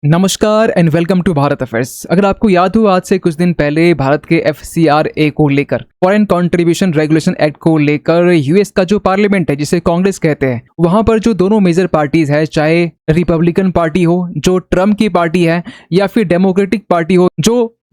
नमस्कार and welcome to Bharat affairs. अगर आपको याद हो, आज से कुछ दिन पहले भारत के FCRA को लेकर, फॉरेन कंट्रीब्यूशन रेगुलेशन एक्ट को लेकर यूएस का जो पार्लियामेंट है, जिसे कांग्रेस कहते हैं, वहां पर जो दोनों मेजर पार्टीज है, चाहे रिपब्लिकन पार्टी हो जो ट्रम्प की पार्टी है या फिर डेमोक्रेटिक पार्टी हो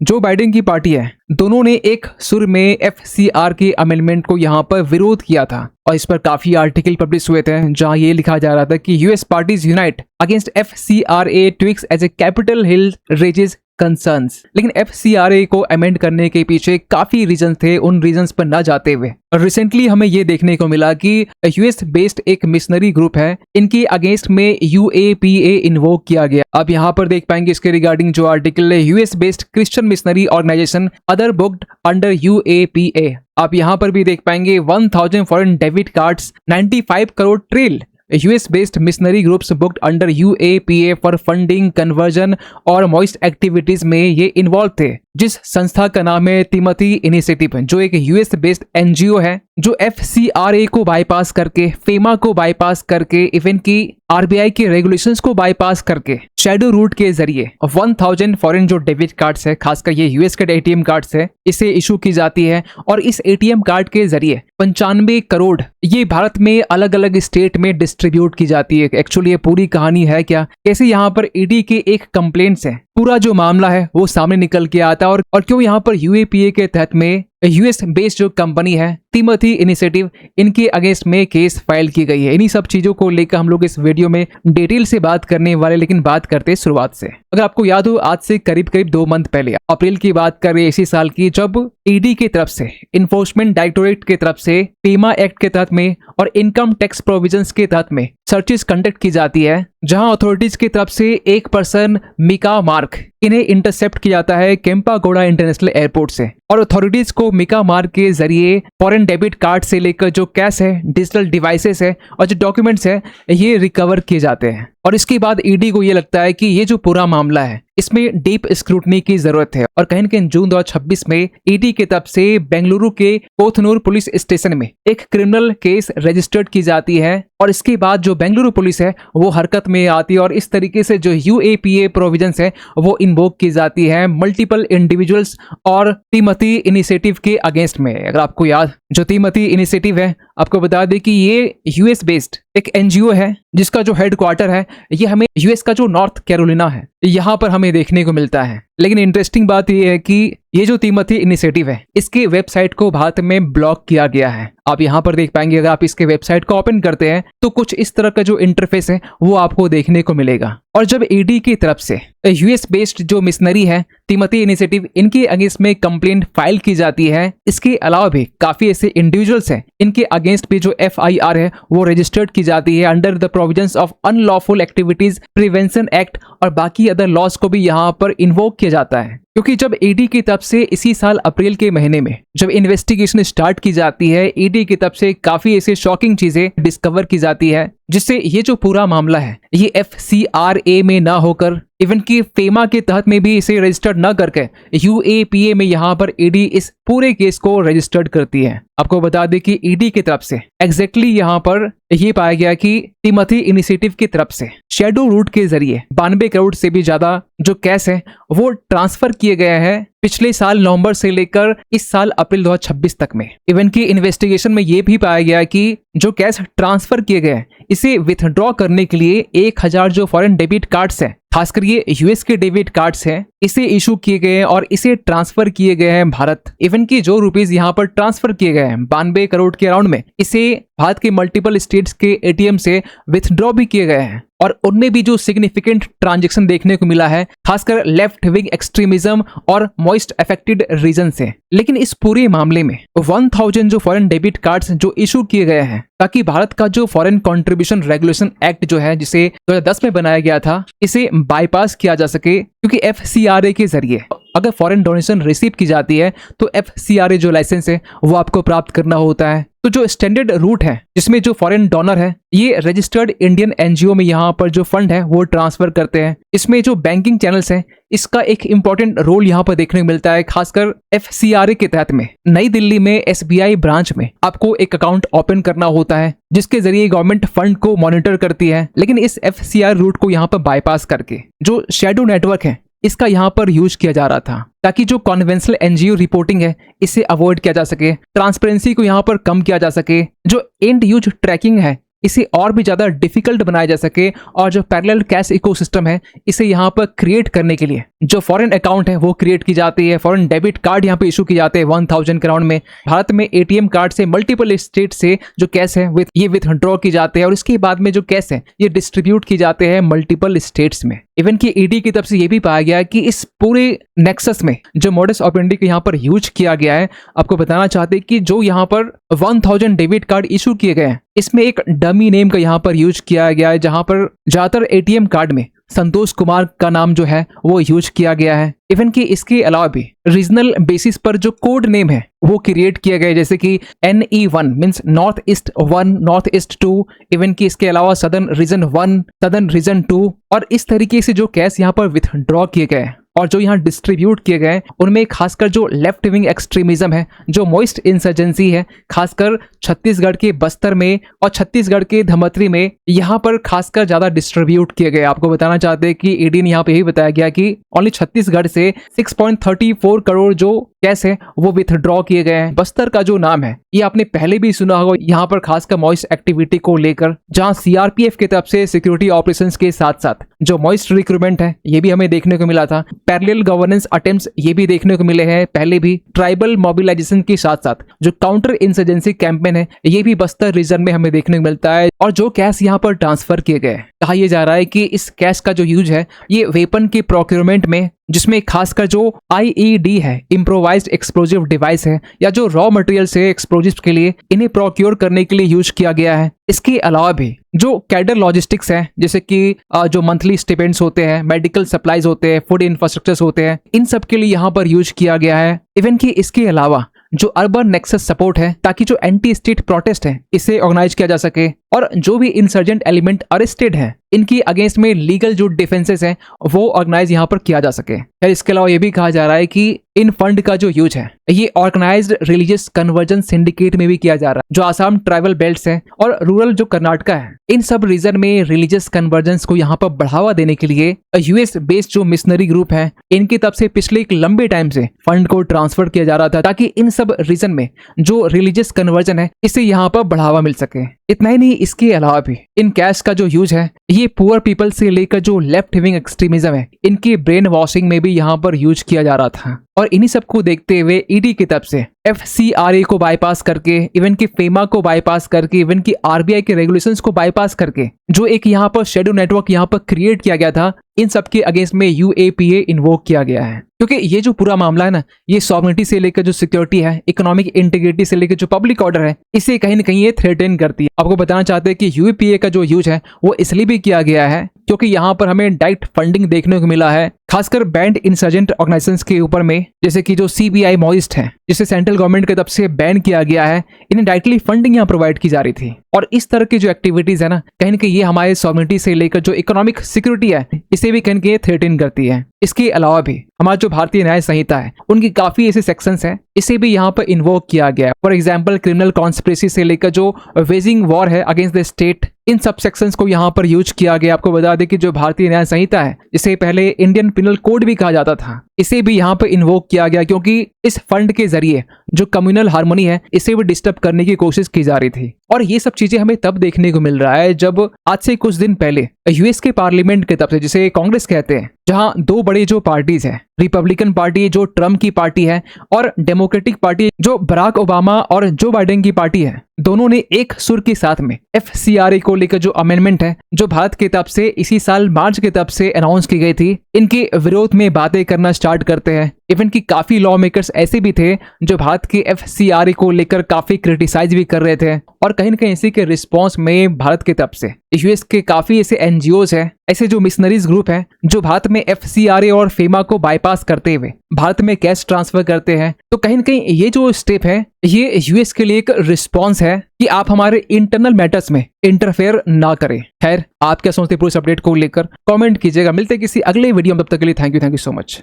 जो बाइडेन की पार्टी है, दोनों ने एक सुर में FCR के अमेंडमेंट को यहाँ पर विरोध किया था और इस पर काफी आर्टिकल पब्लिश हुए थे जहां ये लिखा जा रहा था कि US parties unite against FCRA tweaks as a Capitol Hill raises concerns. लेकिन FCRA को अमेंड करने के पीछे काफी रीजन थे। उन रीजंस पर न जाते हुए रिसेंटली हमें ये देखने को मिला कि यूएस बेस्ड एक मिशनरी ग्रुप है, इनके अगेंस्ट में UAPA इन्वोक किया गया। आप यहाँ पर देख पाएंगे इसके रिगार्डिंग जो आर्टिकल है, US based Christian missionary organisation other booked under UAPA। आप यहाँ पर भी देख पाएंगे 1000 foreign debit cards, 95 crore trail US based missionary groups booked under UAPA for funding, conversion और moist activities में ये इन्वॉल्व थे। जिस संस्था का नाम है तिमोथी इनिशिएटिव, जो एक US बेस्ड NGO है जो FCRA को बाईपास करके, फेमा को बाईपास करके, इवन की RBI के रेगुलेशंस को बाईपास करके, शैडो रूट के जरिए 1000 फॉरेन जो डेबिट कार्ड्स है, खासकर ये US के ATM कार्ड्स है, इसे इशू की जाती है और इस ATM कार्ड के जरिए 95 करोड़ ये भारत में अलग अलग स्टेट में डिस्ट्रीब्यूट की जाती है। एक्चुअली ये पूरी कहानी है क्या, कैसे यहाँ पर ED के एक कंप्लेंट से पूरा जो मामला है वो सामने निकल के आता है और क्यों यहाँ पर UAPA के तहत में US बेस्ड जो कंपनी है तिमोथी इनिशिएटिव, इनके अगेंस्ट में केस फाइल की गई है। इन्हीं सब चीजों को लेकर हम लोग इस वीडियो में डिटेल से बात करने वाले, लेकिन बात करते शुरुआत से। अगर आपको याद हो, आज से करीब 2 मंथ पहले, अप्रैल की बात कर रहे इसी साल की, जब ED की तरफ से, इन्फोर्समेंट डायरेक्टोरेट की तरफ से पेमा एक्ट के तहत में और इनकम टैक्स प्रोविजंस के तहत में सर्चेस कंडक्ट की जाती है, जहां अथॉरिटीज की तरफ से एक पर्सन मिका मार्क, इन्हें इंटरसेप्ट किया जाता है केम्पागोड़ा इंटरनेशनल एयरपोर्ट से और अथॉरिटीज को मिका मार्क के जरिए फॉरेन डेबिट कार्ड से लेकर जो कैश है, डिजिटल डिवाइसेस है और जो डॉक्यूमेंट्स है, ये रिकवर किए जाते हैं। और इसके बाद ED को ये लगता है कि ये जो पूरा मामला है इसमें डीप स्क्रूटनी की जरूरत है और कहीं न कहीं जून 2026 में ED की तरफ से बेंगलुरु के कोथनूर पुलिस स्टेशन में एक क्रिमिनल केस रजिस्टर्ड की जाती है और इसके बाद जो बेंगलुरु पुलिस है वो हरकत में आती है और इस तरीके से जो UAPA प्रोविजंस है वो इन्वोक की जाती है मल्टीपल इंडिविजुअल्स और तिमोथी इनिशिएटिव के अगेंस्ट में। अगर आपको याद, जो तिमोथी इनिशिएटिव है, आपको बता दें कि ये US बेस्ड एक NGO है जिसका जो हेडक्वार्टर है ये हमें US का जो नॉर्थ कैरोलिना है यहाँ पर हमें देखने को मिलता है। लेकिन इंटरेस्टिंग बात ये है कि ये जो तिमोथी इनिशिएटिव है, इसके वेबसाइट को भारत में ब्लॉक किया गया है। आप यहाँ पर देख पाएंगे, अगर आप इसके वेबसाइट को ओपन करते हैं तो कुछ इस तरह का जो इंटरफेस है वो आपको देखने को मिलेगा। और जब ED की तरफ से US बेस्ड जो मिशनरी है तिमोथी इनिशिएटिव, इनके अगेंस्ट में कंप्लेंट फाइल की जाती है, इसके अलावा भी काफी ऐसे इंडिविजुअल्स हैं, इनके अगेंस्ट भी जो FIR है वो रजिस्टर्ड की जाती है under the provisions of unlawful activities prevention act और बाकी अदर लॉज को भी यहाँ पर इन्वोक किया जाता है। क्योंकि जब ED की तरफ से इसी साल अप्रैल के महीने में जब इन्वेस्टिगेशन स्टार्ट की जाती है, ED की तरफ से काफी ऐसे शॉकिंग चीजें डिस्कवर की जाती है, जिससे ये जो पूरा मामला है ये FCRA में ना होकर, इवन की फेमा के तहत में भी इसे रजिस्टर्ड ना करके UAPA में यहाँ पर ED इस पूरे केस को रजिस्टर्ड करती है। आपको बता दें कि ED की तरफ से एग्जैक्टली यहाँ पर ये पाया गया कि तिमोथी इनिशिएटिव की तरफ से शैडो रूट के जरिए 92 करोड़ से भी ज्यादा जो कैश है वो ट्रांसफर किए गए हैं पिछले साल नवंबर से लेकर इस साल अप्रैल 2026 तक में। इवन की इन्वेस्टिगेशन में ये भी पाया गया कि जो कैश ट्रांसफर किए गए इसे विथड्रॉ करने के लिए 1000 जो फॉरेन डेबिट कार्ड्स है, खासकर ये US के डेबिट कार्ड्स हैं, इसे इशू किए गए हैं और इसे ट्रांसफर किए गए हैं भारत। इवन की जो रुपीस यहाँ पर ट्रांसफर किए गए हैं 92 करोड़ के अराउंड में, इसे भारत के मल्टीपल स्टेट्स के ATM से विथड्रॉ भी किए गए हैं और उनमें भी जो सिग्निफिकेंट ट्रांजैक्शन देखने को मिला है, खासकर लेफ्ट विंग एक्सट्रीमिज्म और मॉइस्ट अफेक्टेड रीजन से। लेकिन इस पूरे मामले में 1000 जो फॉरेन डेबिट कार्ड्स जो इशू किए गए हैं ताकि भारत का जो फॉरेन कंट्रीब्यूशन रेगुलेशन एक्ट जो है, जिसे 2010 में बनाया गया था, इसे बाईपास किया जा सके, क्योंकि FCRA के जरिए अगर फॉरेन डोनेशन रिसीव की जाती है तो FCRA जो लाइसेंस है वो आपको प्राप्त करना होता है। तो जो स्टैंडर्ड रूट है जिसमें जो फॉरेन डोनर है ये रजिस्टर्ड इंडियन NGO में यहाँ पर जो फंड है वो ट्रांसफर करते हैं। इसमें जो बैंकिंग चैनल्स हैं इसका एक इंपॉर्टेंट रोल यहाँ पर देखने को मिलता है, खासकर FCRA के तहत में। नई दिल्ली में SBI ब्रांच में आपको एक अकाउंट ओपन करना होता है जिसके जरिए गवर्नमेंट फंड को मॉनिटर करती है, लेकिन इस FCRA रूट को यहाँ पर बाईपास करके जो शैडो नेटवर्क है इसका यहाँ पर यूज किया जा रहा था ताकि जो कॉन्वेंशनल NGO रिपोर्टिंग है इसे अवॉइड किया जा सके, ट्रांसपेरेंसी को यहाँ पर कम किया जा सके, जो एंड यूज ट्रैकिंग है इसे और भी ज्यादा डिफिकल्ट बनाया जा सके, और जो पैरेलल कैश इकोसिस्टम है इसे यहाँ पर क्रिएट करने के लिए जो फॉरेन अकाउंट है वो क्रिएट की जाती है। फॉरेन डेबिट कार्ड यहाँ पे इशू की जाते हैं 1000 के राउंड में। भारत में ATM कार्ड से मल्टीपल स्टेट से जो कैश है ये विथड्रॉ की जाते हैं और इसके बाद में जो कैश है ये डिस्ट्रीब्यूट की जाते हैं मल्टीपल स्टेट्स में। इवन की ED की तरफ से ये भी पाया गया है कि इस पूरे नेक्सस में जो मॉडस ऑपरेंडी को यहाँ पर यूज किया गया है, आपको बताना चाहते हैं कि जो यहाँ पर 1000 डेबिट कार्ड इशू किए गए हैं इसमें एक डमी नेम का यहाँ पर यूज किया गया है, जहां पर ज्यादातर ATM कार्ड में संतोष कुमार का नाम जो है वो यूज किया गया है। इवन कि इसके अलावा भी रीजनल बेसिस पर जो कोड नेम है वो क्रिएट किया गया है, जैसे कि NE1 means north east 1, north east 2, even कि इसके अलावा सदर्न रीजन 1, सदर्न रीजन 2। और इस तरीके से जो कैश यहाँ पर विथड्रॉ किए गए और जो यहाँ डिस्ट्रीब्यूट किए गए उनमें खासकर जो लेफ्ट विंग एक्सट्रीमिज्म है, जो मॉइस्ट इंसर्जेंसी है, खासकर छत्तीसगढ़ के बस्तर में और छत्तीसगढ़ के धमतरी में यहाँ पर खासकर ज्यादा डिस्ट्रीब्यूट किए गए। आपको बताना चाहते हैं कि ED ने यहाँ पे यही बताया गया कि ओनली छत्तीसगढ़ से 6.34 करोड़ जो कैश है वो विथड्रॉ किए गए हैं। बस्तर का जो नाम है ये आपने पहले भी सुना होगा, यहाँ पर खासकर मॉइस्ट एक्टिविटी को लेकर, जहाँ CRPF की तरफ से सिक्योरिटी ऑपरेशंस के साथ साथ जो मॉइस्ट रिक्रूटमेंट है ये भी हमें देखने को मिला था। पैरेलल गवर्नेंस अटेम्प्ट्स ये भी देखने को मिले हैं पहले भी। ट्राइबल मोबिलाइजेशन के साथ साथ जो काउंटर इंसर्जेंसी कैंपेन है ये भी बस्तर रीजन में हमें देखने को मिलता है। और जो कैश यहाँ पर ट्रांसफर किए गए, कहा यह जा रहा है कि इस कैश का जो यूज है ये वेपन के प्रोक्योरमेंट में, जिसमें खासकर जो IED है, इम्प्रोवाइज्ड एक्सप्लोजिव डिवाइस है, या जो रॉ मटेरियल से एक्सप्लोजिव्स के लिए इन्हें प्रोक्योर करने के लिए यूज किया गया है। इसके अलावा भी जो कैडर लॉजिस्टिक्स है, जैसे कि जो मंथली स्टिपेंड्स होते हैं, मेडिकल सप्लाईज होते हैं, फूड इंफ्रास्ट्रक्चर्स होते हैं, इन सब के लिए यहाँ पर यूज किया गया है। इवन कि इसके अलावा जो अर्बन नेक्सस सपोर्ट है, ताकि जो एंटी स्टेट प्रोटेस्ट है इसे ऑर्गेनाइज किया जा सके, और जो भी इंसर्जेंट एलिमेंट अरेस्टेड है इनकी अगेंस्ट में लीगल जो डिफेंसेस है वो ऑर्गेनाइज यहाँ पर किया जा सके। यार इसके अलावा ये भी कहा जा रहा है कि इन फंड का जो यूज है ये ऑर्गेनाइज्ड रिलीजियस कन्वर्जन सिंडिकेट में भी किया जा रहा है। जो आसाम ट्राइबल बेल्ट्स है और रूरल जो कर्नाटका है, इन सब रीजन में रिलीजियस कन्वर्जेंस को यहाँ पर बढ़ावा देने के लिए US बेस्ड जो मिशनरी ग्रुप है इनकी तरफ से पिछले एक लंबे टाइम से फंड को ट्रांसफर किया जा रहा था, ताकि इन सब रीजन में जो रिलीजियस कन्वर्जन है इसे यहाँ पर बढ़ावा मिल सके। इतना ही नहीं, इसके अलावा भी इन कैश का जो यूज है ये पुअर पीपल से लेकर जो लेफ्ट विंग एक्सट्रीमिज्म है इनकी ब्रेन वॉशिंग में भी यहाँ पर यूज किया जा रहा था। और इन्हीं सबको देखते हुए ED की तरफ से FCRA को बाईपास करके, इवन की FEMA को बाईपास करके, इवन की RBI के रेगुलेशंस को बाईपास करके जो एक यहाँ पर शेडो नेटवर्क यहाँ पर क्रिएट किया गया था, इन सब के अगेंस्ट में UAPA इन्वोक किया गया है। क्योंकि ये जो पूरा मामला है ना, ये सॉवरेनिटी से लेकर जो सिक्योरिटी है, इकोनॉमिक इंटीग्रिटी से लेकर जो पब्लिक ऑर्डर है, इसे कहीं ना कहीं ये थ्रेटन करती है। आपको बताना चाहते हैं कि UAPA का जो यूज है वो इसलिए भी किया गया है क्योंकि यहाँ पर हमें डायरेक्ट फंडिंग देखने को मिला है, खासकर बैंड इंसर्जेंट ऑर्गेनाइजेशंस के ऊपर में, जैसे कि जो CBI मॉइस्ट है जिसे सेंट्रल गवर्नमेंट की तरफ से बैन किया गया है, इन्हें डायरेक्टली फंडिंग यहाँ प्रोवाइड की जा रही थी। और इस तरह की जो एक्टिविटीज है ना, कहीं ना कहीं ये हमारे सॉवरेनिटी से लेकर जो इकोनॉमिक सिक्योरिटी है इसे भी कहीं ना कहीं थ्रेटन करती है। इसके अलावा भी हमारा जो भारतीय न्याय संहिता है उनकी काफी ऐसे सेक्शंस हैं, इसे भी यहाँ पर इन्वोक किया गया है। फॉर एग्जाम्पल क्रिमिनल कॉन्स्पिरेसी से लेकर जो वेजिंग वॉर है अगेंस्ट द स्टेट, इन सब सेक्शंस को यहाँ पर यूज किया गया। आपको बता दें कि जो भारतीय न्याय संहिता है, जिसे पहले इंडियन पिनल कोड भी कहा जाता था, इसे भी यहाँ पर इन्वोक किया गया क्योंकि इस फंड के जरिए जो कम्युनल हार्मोनी है इसे भी डिस्टर्ब करने की कोशिश की जा रही थी। और ये सब चीजें हमें तब देखने को मिल रहा है जब आज से कुछ दिन पहले US के पार्लियामेंट की तरफ से, जिसे कांग्रेस कहते हैं, जहां दो बड़े जो पार्टीज है, रिपब्लिकन पार्टी जो ट्रम्प की पार्टी है और डेमोक्रेटिक पार्टी जो बराक ओबामा और जो बाइडेन की पार्टी है, दोनों ने एक सुर के साथ में FCRA को लेकर जो अमेंडमेंट है जो भारत की तरफ से इसी साल मार्च की तरफ से अनाउंस की गई थी, इनके विरोध में बातें करना स्टार्ट करते हैं। इवन की काफी लॉ मेकर्स ऐसे भी थे जो भारत के FCRA को लेकर काफी क्रिटिसाइज भी कर रहे थे। और कहीं ना कहीं इसी के रिस्पॉन्स में भारत की तरफ से US के काफी ऐसे एनजीओज है, ऐसे जो मिशनरीज ग्रुप हैं जो भारत में एफसीआरए और फेमा को बाईपास करते हुए भारत में कैश ट्रांसफर करते हैं, तो कहीं ना कहीं ये जो स्टेप है ये यूएस के लिए एक रिस्पॉन्स है कि आप हमारे इंटरनल मैटर्स में इंटरफेयर ना करें। खैर, आप क्या सोचते हैं पूरे अपडेट को लेकर कमेंट कीजिएगा। मिलते हैं किसी अगले वीडियो में, तब तक के लिए थैंक यू सो मच।